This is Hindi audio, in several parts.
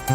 क्यों?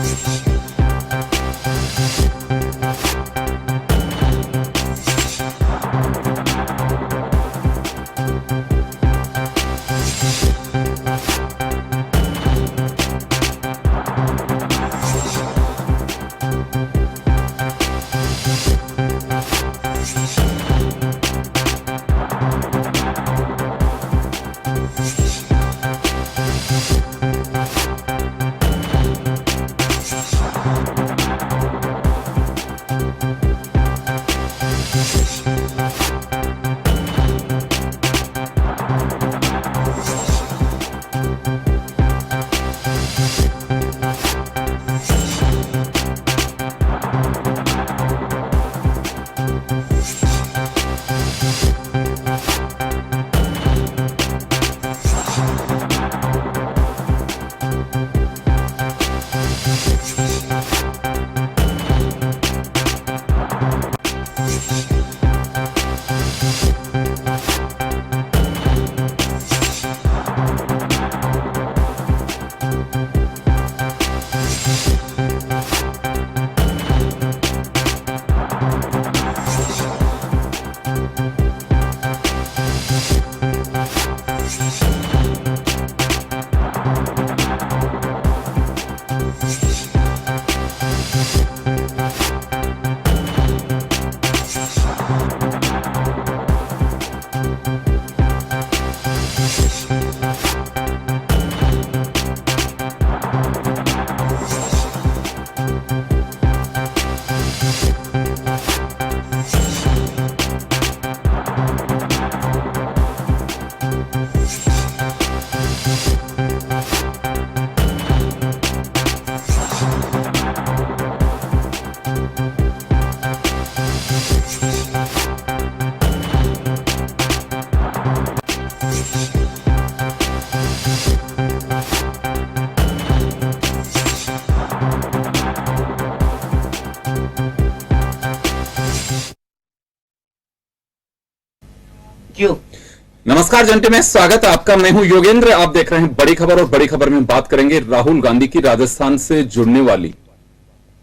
नमस्कार जंटे में स्वागत है आपका। मैं हूं योगेंद्र। आप देख रहे हैं बड़ी खबर और बड़ी खबर में बात करेंगे राहुल गांधी की राजस्थान से जुड़ने वाली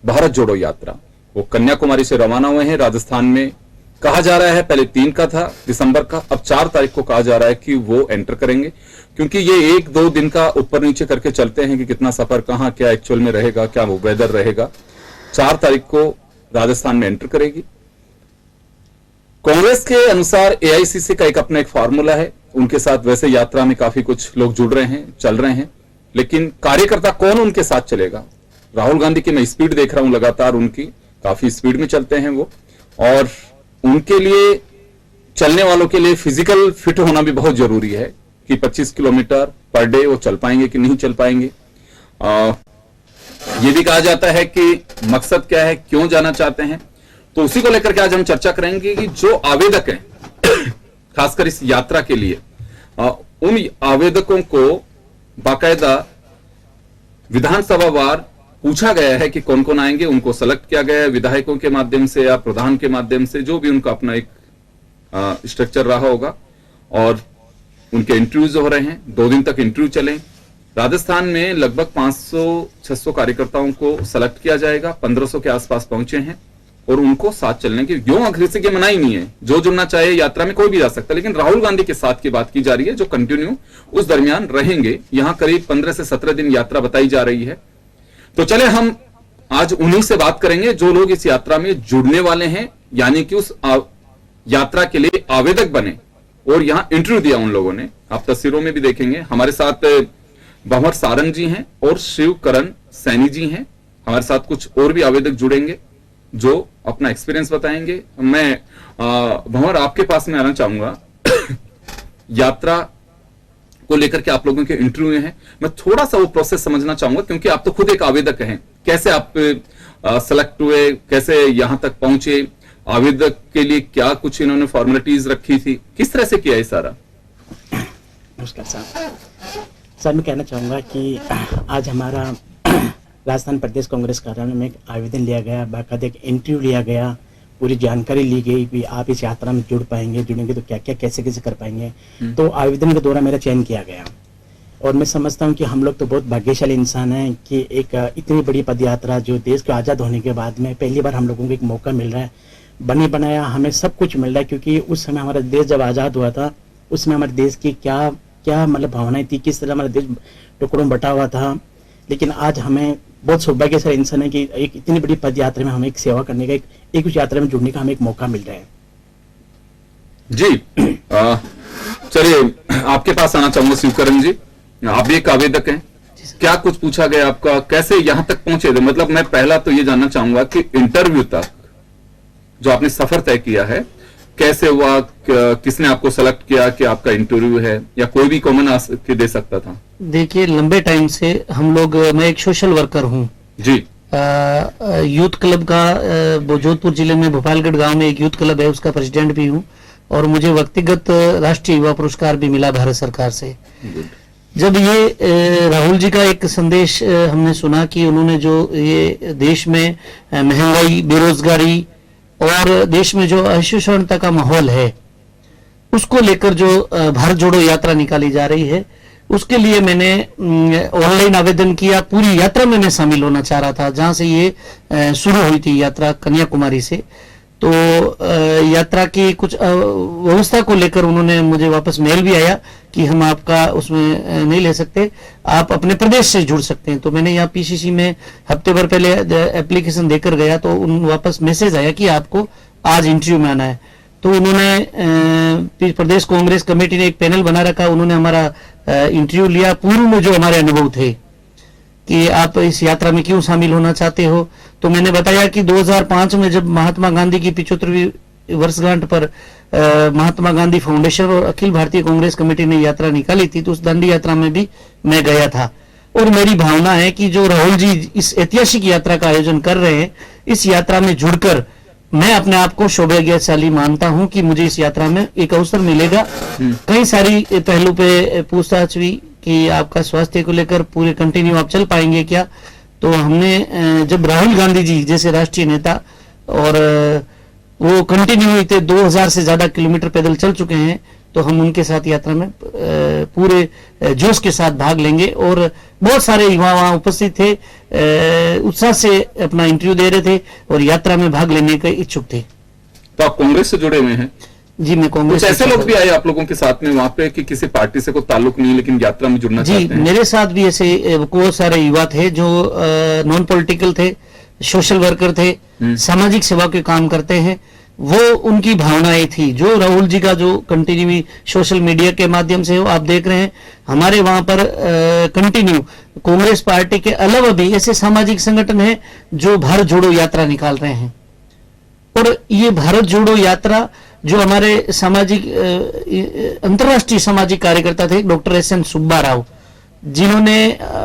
भारत जोड़ो यात्रा। वो कन्याकुमारी से रवाना हुए हैं। राजस्थान में कहा जा रहा है पहले 3 का था दिसंबर का, अब 4 तारीख को कहा जा रहा है कि वो एंटर करेंगे, क्योंकि ये 1-2 दिन का ऊपर नीचे करके चलते हैं कि कितना सफर कहां क्या एक्चुअल में रहेगा, क्या वो वेदर रहेगा। 4 तारीख को राजस्थान में एंटर करेगी। कांग्रेस के अनुसार एआईसीसी का एक अपना एक फार्मूला है, उनके साथ वैसे यात्रा में काफी कुछ लोग जुड़ रहे हैं, चल रहे हैं, लेकिन कार्यकर्ता कौन उनके साथ चलेगा? राहुल गांधी की मैं स्पीड देख रहा हूं लगातार, उनकी काफी स्पीड में चलते हैं वो, और उनके लिए चलने वालों के लिए फिजिकल फिट होना भी बहुत जरूरी है कि 25 किलोमीटर पर डे वो चल पाएंगे कि नहीं चल पाएंगे। ये भी कहा जाता है कि मकसद क्या है, क्यों जाना चाहते हैं, तो उसी को लेकर के आज हम चर्चा करेंगे कि जो आवेदक हैं खासकर इस यात्रा के लिए, उन आवेदकों को बाकायदा विधानसभा वार पूछा गया है कि कौन कौन आएंगे। उनको सेलेक्ट किया गया है विधायकों के माध्यम से या प्रधान के माध्यम से, जो भी उनका अपना एक स्ट्रक्चर रहा होगा, और उनके इंटरव्यूज हो रहे हैं। 2 दिन तक इंटरव्यू चले। राजस्थान में लगभग 500-600 कार्यकर्ताओं को सेलेक्ट किया जाएगा। 1500 के आसपास पहुंचे हैं और उनको साथ चलने की योग अग्रेसी की मनाही नहीं है। जो जुड़ना चाहे यात्रा में कोई भी जा सकता है, लेकिन राहुल गांधी के साथ की बात की जा रही है जो कंटिन्यू उस दरमियान रहेंगे। यहां करीब 15 से 17 दिन यात्रा बताई जा रही है। तो चले हम आज उन्हीं से बात करेंगे जो लोग इस यात्रा में जुड़ने वाले हैं, यानी कि उस यात्रा के लिए आवेदक बने और यहां इंटरव्यू दिया उन लोगों ने। आप तस्वीरों में भी देखेंगे। हमारे साथ भंवर सारंग जी हैं और शिव करण सैनी जी हैं। हमारे साथ कुछ और भी आवेदक जुड़ेंगे जो अपना एक्सपीरियंस बताएंगे। मैं भंवर आपके पास में आना चाहूंगा। यात्रा को लेकर के आप लोगों के इंटरव्यू हैं, मैं थोड़ा सा वो प्रोसेस समझना चाहूंगा, क्योंकि आप तो खुद एक आवेदक हैं। कैसे आप सेलेक्ट हुए, कैसे यहां तक पहुंचे, आवेदक के लिए क्या कुछ इन्होंने फॉर्मेलिटीज रखी थी, किस तरह से किया है सारा? नमस्कार सर, मैं कहना चाहूंगा कि आज हमारा राजस्थान प्रदेश कांग्रेस कार्यालय में एक आवेदन लिया गया, बाकायदा एक इंटरव्यू लिया गया, पूरी जानकारी ली गई कि आप इस यात्रा में जुड़ेंगे तो क्या क्या कैसे कैसे कर पाएंगे। तो आवेदन के द्वारा मेरा चयन किया गया और मैं समझता हूँ कि हम लोग तो बहुत भाग्यशाली इंसान हैं कि एक इतनी बड़ी पद यात्रा जो देश के आज़ाद होने के बाद में पहली बार हम लोगों को एक मौका मिल रहा है, बनी बनाया हमें सब कुछ मिल रहा है। क्योंकि उस समय हमारा देश जब आज़ाद हुआ था, उसमें हमारे देश की क्या क्या मतलब भावनाएं थी, किस तरह हमारा देश टुकड़ों में बटा हुआ था। लेकिन आज हमें बहुत सौभाग्यशाली इंसान है कि एक इतनी बड़ी पद यात्रा में हमें एक सेवा करने का, एक उस यात्रा में जुड़ने का हमें एक मौका मिल रहा है। जी चलिए आपके पास आना चाहूंगा शिवकरण जी, आप भी एक आवेदक हैं, क्या कुछ पूछा गया आपका, कैसे यहां तक पहुंचे थे? मतलब मैं पहला तो ये जानना चाहूंगा कि इंटरव्यू तक जो आपने सफर तय किया है कैसे हुआ, किसने आपको सेलेक्ट किया कि आपका इंटरव्यू है, या कोई भी कॉमन आ के दे सकता था? देखिए, लंबे टाइम से हम लोग, मैं एक सोशल वर्कर हूँ जी। यूथ क्लब का जोधपुर जिले में भोपालगढ़ गांव में एक यूथ क्लब है, उसका प्रेसिडेंट भी हूँ, और मुझे व्यक्तिगत राष्ट्रीय युवा पुरस्कार भी मिला भारत सरकार से। जब ये राहुल जी का एक संदेश हमने सुना कि उन्होंने जो ये देश में महंगाई, बेरोजगारी और देश में जो असहिष्णुता का माहौल है, उसको लेकर जो भारत जोड़ो यात्रा निकाली जा रही है, उसके लिए मैंने ऑनलाइन आवेदन किया। पूरी यात्रा में मैं शामिल होना चाह रहा था, जहां से ये शुरू हुई थी यात्रा कन्याकुमारी से। तो यात्रा की कुछ व्यवस्था को लेकर उन्होंने मुझे वापस मेल भी आया कि हम आपका उसमें नहीं ले सकते, आप अपने प्रदेश से जुड़ सकते हैं। तो मैंने यहाँ पीसीसी में हफ्ते भर पहले एप्लीकेशन देकर गया, तो उन वापस मैसेज आया कि आपको आज इंटरव्यू में आना है। तो उन्होंने प्रदेश कांग्रेस कमेटी ने एक पैनल बना रखा, उन्होंने हमारा इंटरव्यू लिया। पूर्व में जो हमारे अनुभव थे कि आप इस यात्रा में क्यों शामिल होना चाहते हो, तो मैंने बताया कि 2005 में जब महात्मा गांधी की 75वीं वर्षगांठ पर महात्मा गांधी फाउंडेशन और अखिल भारतीय कांग्रेस कमेटी ने यात्रा निकाली थी, तो उस दांडी यात्रा में भी मैं गया था। और मेरी भावना है कि जो राहुल जी इस ऐतिहासिक यात्रा का आयोजन कर रहे हैं, इस यात्रा में जुड़कर मैं अपने आप को सौभाग्यशाली मानता हूं कि मुझे इस यात्रा में एक अवसर मिलेगा। कई सारी पहलू पे पूछताछ हुई कि आपका स्वास्थ्य को लेकर पूरे कंटिन्यू आप चल पाएंगे क्या। तो हमने जब राहुल गांधी जी जैसे राष्ट्रीय नेता, और वो कंटिन्यू इतने 2000 से ज्यादा किलोमीटर पैदल चल चुके हैं, तो हम उनके साथ यात्रा में पूरे जोश के साथ भाग लेंगे। और बहुत सारे युवा वहां उपस्थित थे, उत्साह से अपना इंटरव्यू दे रहे थे और यात्रा में भाग लेने के इच्छुक थे। तो आप कांग्रेस से जुड़े हुए हैं? जी, मैं कांग्रेस। कुछ ऐसे लोग भी आए आप लोगों के साथ में वहां पे कि किसी पार्टी से कोई ताल्लुक नहीं लेकिन यात्रा में जुड़ना चाहते हैं? मेरे साथ भी ऐसे बहुत सारे युवा थे जो नॉन पॉलिटिकल थे, सोशल वर्कर थे, सामाजिक सेवा के काम करते हैं। वो उनकी भावनाएं थी जो राहुल जी का जो कंटिन्यू सोशल मीडिया के माध्यम से आप देख रहे हैं, हमारे वहां पर कंटिन्यू कांग्रेस पार्टी के अलावा भी ऐसे सामाजिक संगठन हैं जो भारत जोड़ो यात्रा निकाल रहे हैं। और ये भारत जोड़ो यात्रा जो हमारे सामाजिक अंतर्राष्ट्रीय सामाजिक कार्यकर्ता थे, डॉक्टर एस.एन. सुब्बा राव, जिन्होंने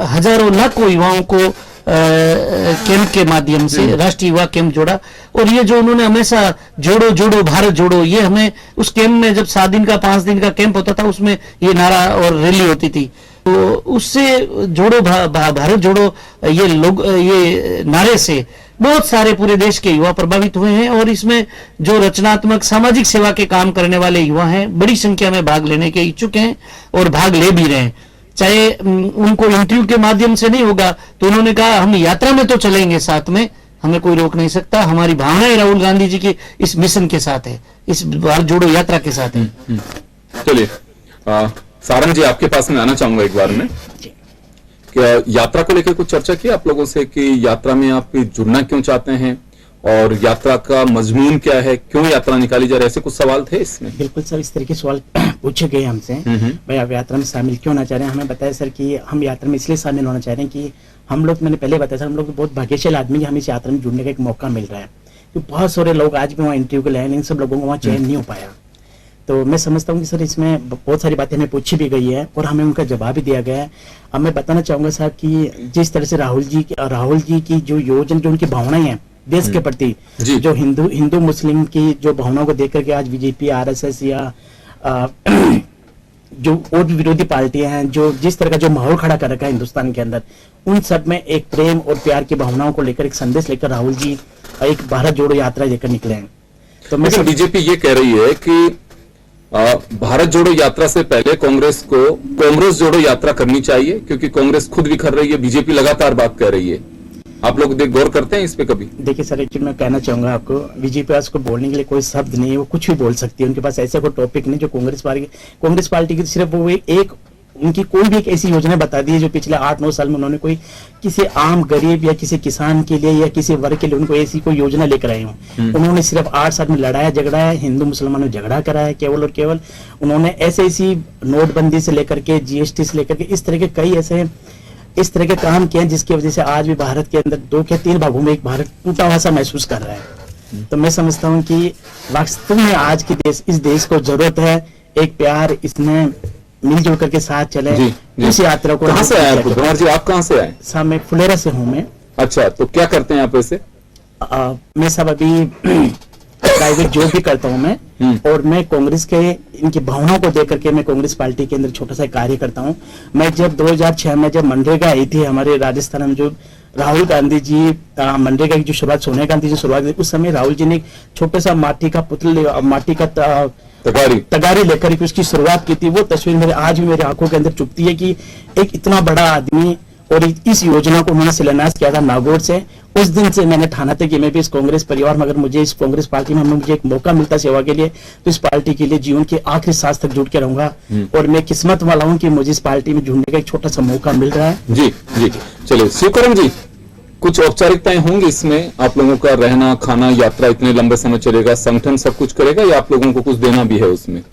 हजारों लाखों युवाओं को कैंप के माध्यम से राष्ट्रीय युवा कैंप जोड़ा। और ये जो उन्होंने हमेशा जोड़ो जोड़ो भारत जोड़ो, ये हमें उस कैंप में जब 7 दिन का 5 दिन का कैंप होता था, उसमें ये नारा और रैली होती थी। तो उससे जोड़ो भारत जोड़ो ये लोग, ये नारे से बहुत सारे पूरे देश के युवा प्रभावित हुए हैं। और इसमें जो रचनात्मक सामाजिक सेवा के काम करने वाले युवा हैं, बड़ी संख्या में भाग लेने के इच्छुक हैं और भाग ले भी रहे हैं। चाहे उनको इंटरव्यू के माध्यम से नहीं होगा, तो उन्होंने कहा हम यात्रा में तो चलेंगे साथ में, हमें कोई रोक नहीं सकता। हमारी भावनाएं राहुल गांधी जी के इस मिशन के साथ है, इस भारत जोड़ो यात्रा के साथ है। चलिए सारंग जी, आपके पास में आना चाहूंगा एक बार में। क्या यात्रा को लेकर कुछ चर्चा की आप लोगों से कि यात्रा में आप जुड़ना क्यों चाहते हैं और यात्रा का मजमून क्या है, क्यों यात्रा निकाली जा रही है, ऐसे कुछ सवाल थे इसमें? बिल्कुल सर, इस तरह के सवाल पूछे गए हमसे, भाई आप यात्रा में शामिल क्यों होना चाह रहे हैं। हमें बताया सर कि हम यात्रा में इसलिए शामिल होना चाह रहे हैं कि हम लोग, मैंने पहले बताया सर, हम लोग बहुत भाग्यशाली आदमी कि हमें इस यात्रा में जुड़ने का एक मौका मिल रहा है। क्योंकि बहुत सारे लोग आज भी वहाँ इंटरव्यू के लिए, इन सब लोगों को वहाँ चयन नहीं हो पाया। तो मैं समझता हूँ कि सर इसमें बहुत सारी बातें हमें पूछी भी गई है और हमें उनका जवाब भी दिया गया है। अब मैं बताना चाहूंगा साहब कि जिस तरह से राहुल जी की जो योजना, जो उनकी भावनाएं हैं देश के प्रति, जो हिंदू मुस्लिम की जो भावनाओं को देख करके आज बीजेपी, आरएसएस या जो और भी विरोधी पार्टियां हैं, जो जिस तरह का जो माहौल खड़ा कर रखा है हिंदुस्तान के अंदर, उन सब में एक प्रेम और प्यार की भावनाओं को लेकर एक संदेश लेकर राहुल जी एक भारत जोड़ो यात्रा लेकर निकले हैं। तो मैं बीजेपी ये कह रही है कि भारत जोड़ो यात्रा से पहले कांग्रेस को कांग्रेस जोड़ो यात्रा करनी चाहिए, क्योंकि कांग्रेस खुद बिखर रही है, बीजेपी लगातार बात कर रही है। आप लोग गौर करते हैं इस पे कभी? देखिए सर, एक्चुअली मैं कहना चाहूंगा आपको, बीजेपी को बोलने के लिए कोई शब्द नहीं है, वो कुछ भी बोल सकती है। उनके पास ऐसा कोई टॉपिक नहीं जो कांग्रेस पार्टी की सिर्फ वो एक उनकी कोई भी एक ऐसी योजना बता दी है जो पिछले 8-9 साल में उन्होंने कोई किसी आम गरीब या किसी किसान के लिए या किसी वर्ग के लिए उनको ऐसी कोई योजना लेकर आए हों। उन्होंने सिर्फ 8 साल में लड़ाया झगड़ाया, हिंदू मुसलमानों में झगड़ा कराया केवल और केवल। उन्होंने ऐसी नोटबंदी से लेकर के जीएसटी से लेकर के इस तरह के काम किए हैं जिसकी वजह से आज भी भारत के अंदर 2 या 3 भागों में एक भारत टूटा हुआ सा महसूस कर रहा है। तो मैं समझता हूँ कि वास्तव में आज की इस देश को जरूरत है एक प्यार, इसमें मिलजुल करके साथ चले। इस यात्रा को कहाँ से आए भंवर जी? आप कहाँ से आए? साहब मैं फुलेरा से हूँ मैं। अच्छा, तो क्या करते हैं आप ऐसे? मैं सब अभी प्राइवेट जॉब भी करता हूँ मैं, और मैं कांग्रेस के इनकी भावनाओं को देख करके मैं कांग्रेस पार्टी के अंदर छोटा सा कार्य करता हूँ। मैं जब 2006 में जब मनरेगा आई थी हमारे राजस्थान में, जो राहुल गांधी जी मनरेगा की जो शुरुआत, सोनिया गांधी जी शुरुआत, उस समय राहुल जी ने एक छोटे सा माटी का पुतल, माटी का तगारी लेकर के उसकी शुरुआत की थी। वो तस्वीर मेरे आज भी मेरी आंखों के अंदर चुभती है कि एक इतना बड़ा आदमी, और इस योजना को उन्होंने शिलान्यास किया था नागौर से। उस दिन से मैंने ठाना था कि मैं भी इस कांग्रेस परिवार में, अगर मुझे इस कांग्रेस पार्टी में मुझे एक मौका मिलता सेवा के लिए, तो इस पार्टी के लिए जीवन के आखिरी सांस तक जुड़ के रहूंगा। और मैं किस्मत वाला हूं कि मुझे इस पार्टी में जुड़ने का एक छोटा सा मौका मिल रहा है। जी जी, चलिए शिवकरण जी, कुछ औपचारिकताएं होंगी इसमें? आप लोगों का रहना खाना, यात्रा इतने लंबे समय चलेगा, संगठन सब कुछ करेगा या आप लोगों को कुछ देना भी है उसमें?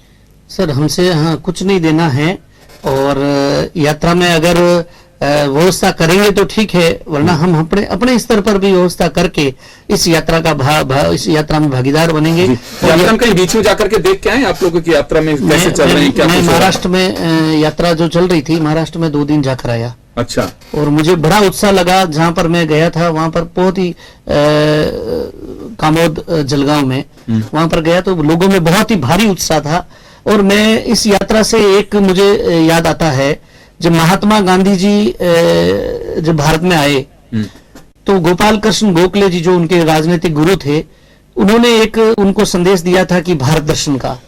सर हमसे कुछ नहीं देना है, और यात्रा में अगर व्यवस्था करेंगे तो ठीक है, वरना हम अपने स्तर पर भी व्यवस्था करके इस यात्रा का इस यात्रा में भागीदार बनेंगे। यात्रा कहीं बीच में जाकर के देख के आए आप लोगों की यात्रा में कैसे चल रही है, क्या? मैं महाराष्ट्र में यात्रा जो चल रही थी, महाराष्ट्र में 2 दिन जाकर आया। अच्छा। और मुझे बड़ा उत्साह लगा, जहां पर मैं गया था वहां पर बहुत ही कामोद जलगांव में वहां पर गया तो लोगों में बहुत ही भारी उत्साह था। और मैं इस यात्रा से एक मुझे याद आता है, जब महात्मा गांधी जी जब भारत में आए तो गोपाल कृष्ण गोखले जी जो उनके राजनीतिक गुरु थे, उन्होंने एक उनको संदेश दिया था कि भारत दर्शन का।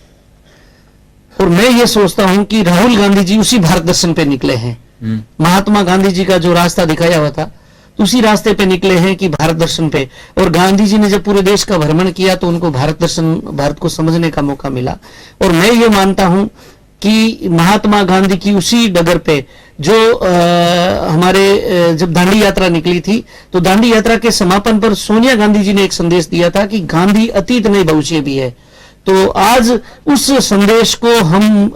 और मैं ये सोचता हूं कि राहुल गांधी जी उसी भारत दर्शन पे निकले हैं। महात्मा गांधी जी का जो रास्ता दिखाया हुआ था उसी रास्ते पे निकले हैं कि भारत दर्शन पे। और गांधी जी ने जब पूरे देश का भ्रमण किया तो उनको भारत को समझने का मौका मिला। और मैं ये मानता हूं कि महात्मा गांधी की उसी डगर पे जो हमारे जब दांडी यात्रा निकली थी, तो दांडी यात्रा के समापन पर सोनिया गांधी जी ने एक संदेश दिया था कि गांधी अतीत नहीं भविष्य भी है। तो आज उस संदेश को हम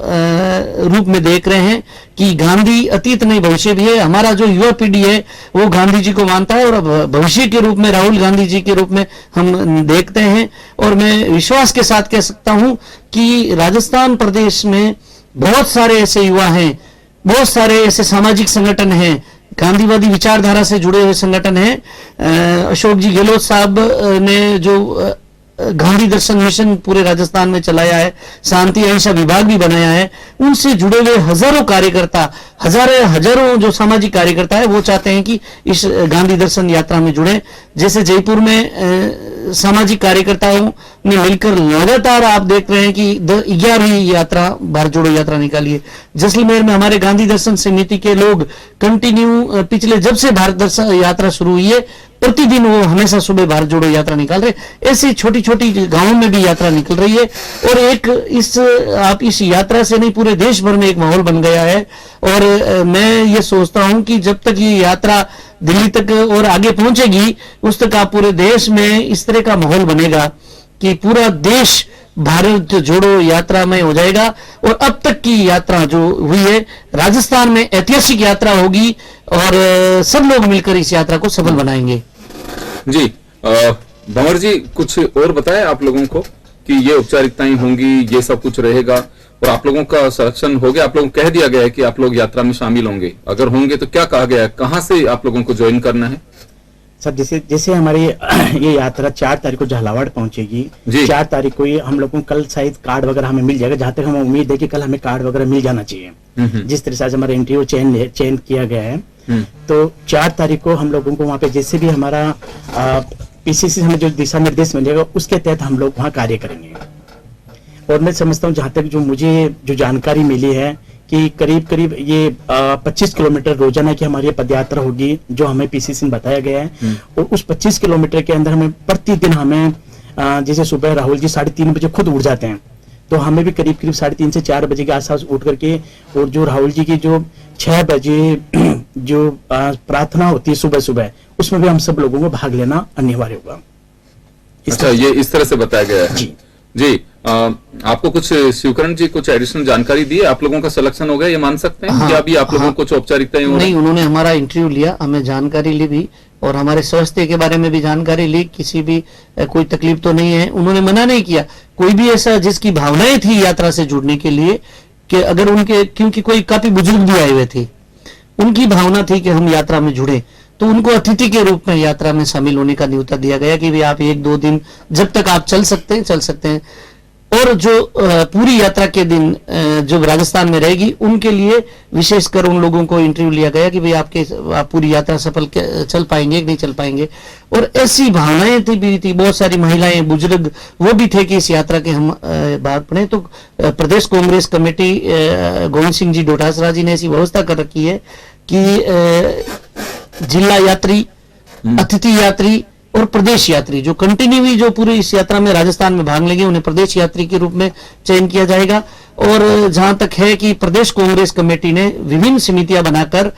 रूप में देख रहे हैं कि गांधी अतीत नहीं भविष्य भी है। हमारा जो युवा पीढ़ी है वो गांधी जी को मानता है, और भविष्य के रूप में राहुल गांधी जी के रूप में हम देखते हैं। और मैं विश्वास के साथ कह सकता हूं कि राजस्थान प्रदेश में बहुत सारे ऐसे युवा हैं, बहुत सारे ऐसे सामाजिक संगठन हैं, गांधीवादी विचारधारा से जुड़े हुए संगठन हैं। अशोक जी गहलोत साहब ने जो गांधी दर्शन मिशन पूरे राजस्थान में चलाया है, शांति अहिंसा विभाग भी बनाया है, उनसे जुड़े हुए हजारों कार्यकर्ता, हजारों जो सामाजिक कार्यकर्ता है वो चाहते हैं कि इस गांधी दर्शन यात्रा में जुड़े। जैसे जयपुर में सामाजिक कार्यकर्ताओं ने मिलकर लगातार आप देख रहे हैं कि 11वीं यात्रा भारत जोड़ो यात्रा निकाली है। जैसलमेर में हमारे गांधी दर्शन समिति के लोग कंटिन्यू पिछले जब से भारत दर्शन यात्रा शुरू हुई है प्रतिदिन वो हमेशा सुबह भारत जोड़ो यात्रा निकाल रहे। ऐसी छोटी छोटी गांवों में भी यात्रा निकल रही है। और एक इस यात्रा से नहीं पूरे देश भर में एक माहौल बन गया है। और मैं ये सोचता हूं कि जब तक ये यात्रा दिल्ली तक और आगे पहुंचेगी उस तक आप पूरे देश में इस तरह का माहौल बनेगा कि पूरा देश भारत जोड़ो यात्रा में हो जाएगा। और अब तक की यात्रा जो हुई है राजस्थान में ऐतिहासिक यात्रा होगी और सब लोग मिलकर इस यात्रा को सफल बनाएंगे। जी भंवर जी, कुछ और बताएं आप लोगों को कि ये औपचारिकताएं होंगी, ये सब कुछ रहेगा और आप लोगों का सिलेक्शन हो गया, आप लोगों को कह दिया गया है कि आप लोग यात्रा में शामिल होंगे। अगर होंगे तो क्या कहा गया है, कहां से आप लोगों को ज्वाइन करना है? सर जैसे हमारी ये यात्रा 4 तारीख को झालावाड़ पहुंचेगी। 4 तारीख को ये हम लोगों को कल शायद कार्ड वगैरह हमें मिल जाएगा। जहां तक हमें उम्मीद है कि कल हमें कार्ड वगैरह मिल जाना चाहिए। जिस तरह से आज हमारा इंटरव्यू चयन किया गया है, तो 4 तारीख को हम लोगों को वहाँ पे जैसे भी हमारा पीसीसी हमें जो दिशा निर्देश मिलेगा उसके तहत हम लोग वहाँ कार्य करेंगे। और मैं समझता हूँ जहां तक जो मुझे जो जानकारी मिली है कि करीब करीब ये 25 किलोमीटर रोजाना की हमारी पदयात्रा होगी, जो हमें पीसीसी में बताया गया है। और उस 25 किलोमीटर के अंदर हमें प्रतिदिन हमें जैसे सुबह राहुल जी 3:30 बजे खुद उठ जाते हैं, तो हमें भी करीब करीब 3:30 से 4 बजे के आसपास उठ करके, और जो राहुल जी की जो 6 बजे जो प्रार्थना होती है सुबह सुबह, उसमें भी हम सब लोगों को भाग लेना अनिवार्य होगा। अच्छा, ये इस तरह से बताया गया है जी जी। आपको कुछ शिवकरण जी कुछ एडिशनल जानकारी दी? आप लोगों का सिलेक्शन हो गया ये मान सकते हैं? हाँ, या अभी आप लोगों हाँ, को कुछ औपचारिकताएं हो रही? नहीं, उन्होंने हमारा इंटरव्यू लिया, हमें जानकारी ली भी, और हमारे स्वास्थ्य के बारे में भी जानकारी ली। किसी भी कोई तकलीफ तो नहीं है, उन्होंने मना नहीं किया। कोई भी ऐसा जिसकी भावनाएं थी यात्रा से जुड़ने के लिए, कि अगर उनके, क्योंकि कोई काफी बुजुर्ग भी आए हुए थे, उनकी भावना थी कि हम यात्रा में जुड़े, तो उनको अतिथि के रूप में यात्रा में शामिल होने का न्योता दिया गया कि भाई आप 1-2 दिन जब तक आप चल सकते हैं। और जो पूरी यात्रा के दिन जो राजस्थान में रहेगी, उनके लिए विशेषकर उन लोगों को इंटरव्यू लिया गया कि भाई आप पूरी यात्रा सफल चल पाएंगे कि नहीं चल पाएंगे। और ऐसी भावनाएं थी बहुत सारी महिलाएं, बुजुर्ग वो भी थे कि इस यात्रा के हम भाग पड़े। तो प्रदेश कांग्रेस कमेटी गोविंद सिंह जी डोटासरा जी ने ऐसी व्यवस्था कर रखी है कि जिला यात्री, अतिथि यात्री और प्रदेश यात्री जो कंटिन्यू जो पूरी इस यात्रा में राजस्थान में भाग लेंगे, उन्हें प्रदेश यात्री के रूप में चयन किया जाएगा। और जहां तक है कि प्रदेश कांग्रेस कमेटी ने विभिन्न समितियां बनाकर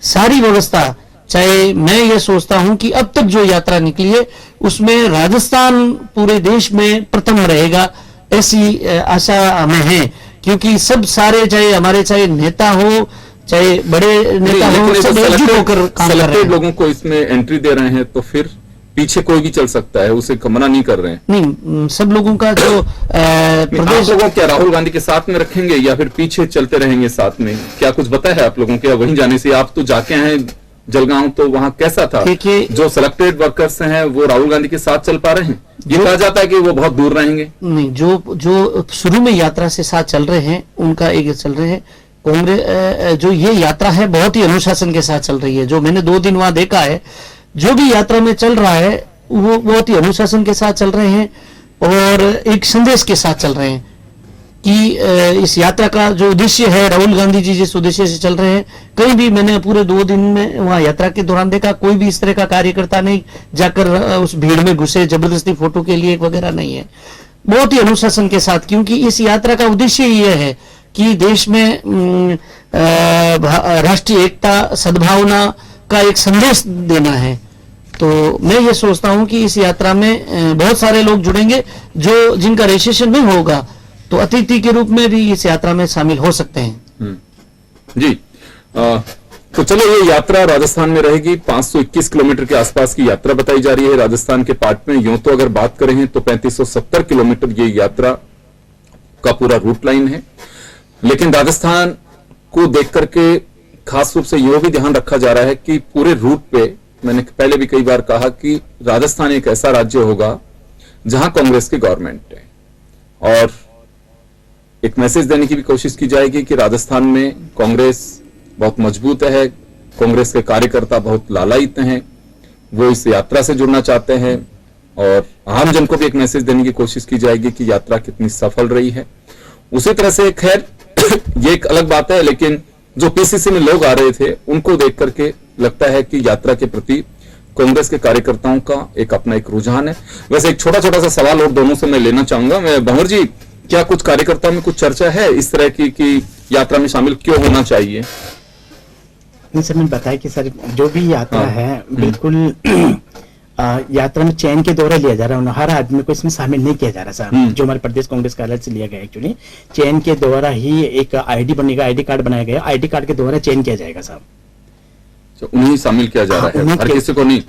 सारी व्यवस्था, चाहे मैं ये सोचता हूं कि अब तक जो यात्रा निकली है उसमें राजस्थान पूरे देश में प्रथम रहेगा, ऐसी आशा हमें है। क्योंकि सब सारे, चाहे नेता हो, चाहे बड़े नेता हो, सब एकजुट होकर काम कर रहे हैं। लोगों को इसमें एंट्री दे रहे हैं, तो फिर पीछे कोई भी चल सकता है, उसे मना नहीं कर रहे हैं। नहीं, सब लोगों का जो प्रदेश, आप लोगों क्या राहुल गांधी के साथ में रखेंगे या फिर पीछे चलते रहेंगे साथ में? क्या कुछ पता है आप लोगों के वहीं जाने से? आप तो जाके हैं जलगांव, तो वहां कैसा था? जो सिलेक्टेड वर्कर्स हैं वो राहुल गांधी के साथ चल पा रहे हैं? ये कहा जाता है कि वो बहुत दूर रहेंगे। नहीं, जो शुरू में यात्रा से साथ चल रहे हैं, उनका एक चल रहे हैं। कांग्रेस जो ये यात्रा है बहुत ही अनुशासन के साथ चल रही है। जो मैंने 2 दिन वहां देखा है, जो भी यात्रा में चल रहा है वो बहुत ही अनुशासन के साथ चल रहे हैं और एक संदेश के साथ चल रहे हैं कि इस यात्रा का जो उद्देश्य है, राहुल गांधी जी जिस उद्देश्य से चल रहे हैं, कहीं भी मैंने पूरे 2 दिन में वहां यात्रा के दौरान देखा कोई भी इस तरह का कार्यकर्ता नहीं जाकर उस भीड़ में घुसे, जबरदस्ती फोटो के लिए वगैरह नहीं है। बहुत ही अनुशासन के साथ, क्योंकि इस यात्रा का उद्देश्य यह है कि देश में राष्ट्रीय एकता, सद्भावना का एक संदेश देना है। तो मैं ये सोचता हूं कि इस यात्रा में बहुत सारे लोग जुड़ेंगे, जो जिनका रजिस्ट्रेशन नहीं होगा तो अतिथि के रूप में भी इस यात्रा में शामिल हो सकते हैं। जी, तो चलो, ये यात्रा राजस्थान में रहेगी। 521 किलोमीटर के आसपास की यात्रा बताई जा रही है राजस्थान के पार्ट में। यूं तो अगर बात करें तो 3570 किलोमीटर ये यात्रा का पूरा रूट लाइन है, लेकिन राजस्थान को देख करके खास रूप से यह भी ध्यान रखा जा रहा है कि पूरे रूट पे, मैंने पहले भी कई बार कहा कि राजस्थान एक ऐसा राज्य होगा जहां कांग्रेस की गवर्नमेंट है, और एक मैसेज देने की भी कोशिश की जाएगी कि राजस्थान में कांग्रेस बहुत मजबूत है, कांग्रेस के कार्यकर्ता बहुत लालायित हैं, वो इस यात्रा से जुड़ना चाहते हैं, और आम जन को भी एक मैसेज देने की कोशिश की जाएगी कि यात्रा कितनी सफल रही है। उसी तरह से खैर ये एक अलग बात है, लेकिन जो पीसीसी में लोग आ रहे थे उनको देख करके लगता है कि यात्रा के प्रति कांग्रेस के कार्यकर्ताओं का अपना एक रुझान है। वैसे एक छोटा सा सवाल और दोनों से मैं लेना चाहूंगा। मैं भंवर जी, क्या कुछ कार्यकर्ताओं में कुछ चर्चा है इस तरह की कि यात्रा में शामिल क्यों होना चाहिए? नहीं सर, मैंने बताया कि सर जो भी यात्रा है बिल्कुल यात्रा में चयन के द्वारा लिया जा रहा है, हर आदमी को इसमें शामिल नहीं किया जा रहा सर। जो हमारे प्रदेश कांग्रेस कार्यालय से लिया गया, एक्चुअली चयन के द्वारा ही एक आईडी बनेगा, आईडी कार्ड बनाया गया, आईडी कार्ड के द्वारा चयन किया जाएगा साहब। तो उन्हें शामिल किया जा रहा है, हर किसी को नहीं।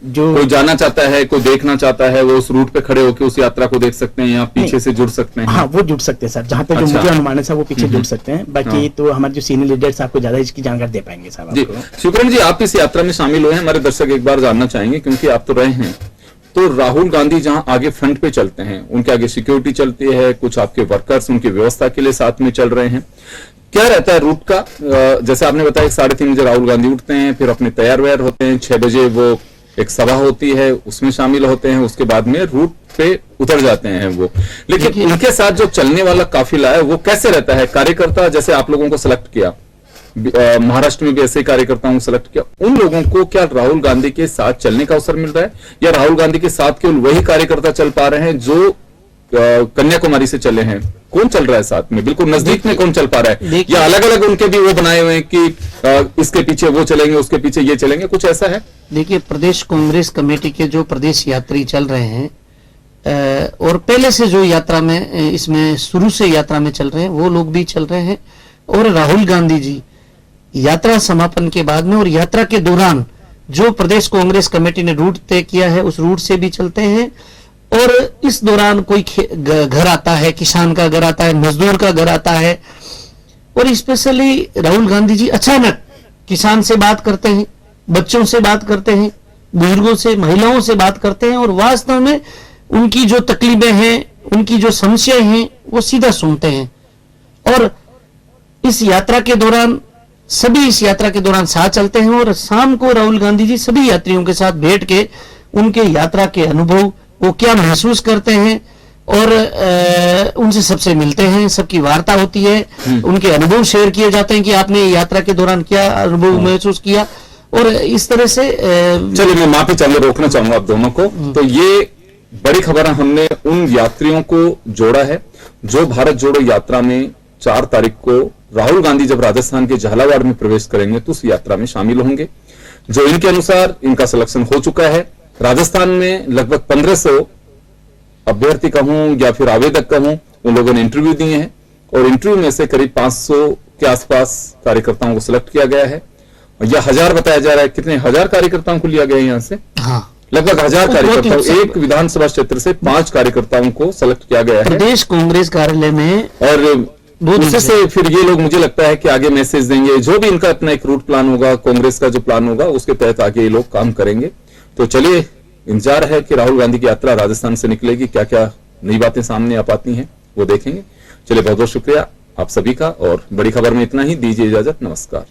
जो कोई जाना चाहता है, कोई देखना चाहता है, वो उस रूट पे खड़े होकर उस यात्रा को देख सकते हैं या पीछे से जुड़ सकते हैं? हाँ, वो जुड़ सकते हैं सर, जहां तक जो मुझे अनुमान है सर, वो पीछे जुड़ सकते हैं। बाकी तो हमारे जो सीनियर लीडर्स आपको ज्यादा इसकी जानकारी दे पाएंगे साहब। जी, शिवकरण जी, आप इस यात्रा में शामिल हुए हैं, हमारे दर्शक एक बार जानना चाहेंगे, क्योंकि आप तो रहे हैं। तो राहुल गांधी जहां आगे फ्रंट पे चलते हैं, उनके आगे सिक्योरिटी चलती है, कुछ आपके वर्कर्स उनकी व्यवस्था के लिए साथ में चल रहे हैं, क्या रहता है रूट का? जैसे आपने बताया 3:30 बजे राहुल गांधी उठते हैं, फिर अपने तैयार वैयार होते हैं, 6 बजे वो एक सभा होती है उसमें शामिल होते हैं, उसके बाद में रूट पे उतर जाते हैं वो। लेकिन देखिए- उनके साथ जो चलने वाला काफिला है वो कैसे रहता है? कार्यकर्ता जैसे आप लोगों को सिलेक्ट किया, महाराष्ट्र में भी ऐसे कार्यकर्ताओं को सिलेक्ट किया, उन लोगों को क्या राहुल गांधी के साथ चलने का अवसर मिल रहा है, या राहुल गांधी के साथ केवल वही कार्यकर्ता चल पा रहे हैं जो कन्याकुमारी से चले हैं? कौन चल रहा है साथ में, बिल्कुल नजदीक में कौन चल पा रहा है, देखिए- या अलग अलग उनके भी वो बनाए हुए हैं कि इसके पीछे वो चलेंगे, उसके पीछे ये चलेंगे, कुछ ऐसा है? देखिए, प्रदेश कांग्रेस कमेटी के जो प्रदेश यात्री चल रहे हैं और पहले से जो यात्रा में इसमें शुरू से यात्रा में चल रहे हैं वो लोग भी चल रहे हैं, और राहुल गांधी जी यात्रा समापन के बाद में और यात्रा के दौरान जो प्रदेश कांग्रेस कमेटी ने रूट तय किया है उस रूट से भी चलते हैं। और इस दौरान कोई घर आता है, किसान का घर आता है, मजदूर का घर आता है, और स्पेशली राहुल गांधी जी अचानक किसान से बात करते हैं, बच्चों से बात करते हैं, बुजुर्गों से, महिलाओं से बात करते हैं, और वास्तव में उनकी जो तकलीफें हैं, उनकी जो समस्याएं हैं वो सीधा सुनते हैं। और इस यात्रा के दौरान सभी इस यात्रा के दौरान साथ चलते हैं, और शाम को राहुल गांधी जी सभी यात्रियों के साथ बैठ के उनके यात्रा के अनुभव, वो क्या महसूस करते हैं, और उनसे सबसे मिलते हैं, सबकी वार्ता होती है, उनके अनुभव शेयर किए जाते हैं कि आपने यात्रा के दौरान क्या अनुभव महसूस किया, और इस तरह से चलिए, मैं माफी चाहिए रोकना चाहूंगा आप दोनों को। तो ये बड़ी खबर है, हमने उन यात्रियों को जोड़ा है जो भारत जोड़ो यात्रा में 4 तारीख को राहुल गांधी जब राजस्थान के झालावाड़ में प्रवेश करेंगे तो उस यात्रा में शामिल होंगे। जो इनके अनुसार इनका सिलेक्शन हो चुका है। राजस्थान में लगभग 1500 अभ्यर्थी कहूं या फिर आवेदक कहूं, उन लोगों ने इंटरव्यू दिए हैं, और इंटरव्यू में से करीब 500 के आसपास कार्यकर्ताओं को सिलेक्ट किया गया है। या 1000 बताया जा रहा है, कितने 1000 कार्यकर्ताओं को लिया गया है यहां से? हाँ, लगभग 1000 बहुत कार्यकर्ताओं, ही एक विधानसभा क्षेत्र से 5 कार्यकर्ताओं को सिलेक्ट किया गया है। प्रदेश कांग्रेस कार्यालय में और दो दिन उससे से फिर ये लोग मुझे लगता है कि आगे मैसेज देंगे, जो भी इनका अपना एक रूट प्लान होगा, कांग्रेस का जो प्लान होगा उसके तहत आगे ये लोग काम करेंगे। तो चलिए, इंतजार है कि राहुल गांधी की यात्रा राजस्थान से निकलेगी, क्या क्या नई बातें सामने आ पाती हैं वो देखेंगे। चलिए, बहुत बहुत शुक्रिया आप सभी का, और बड़ी खबर में इतना ही, दीजिए इजाजत, नमस्कार।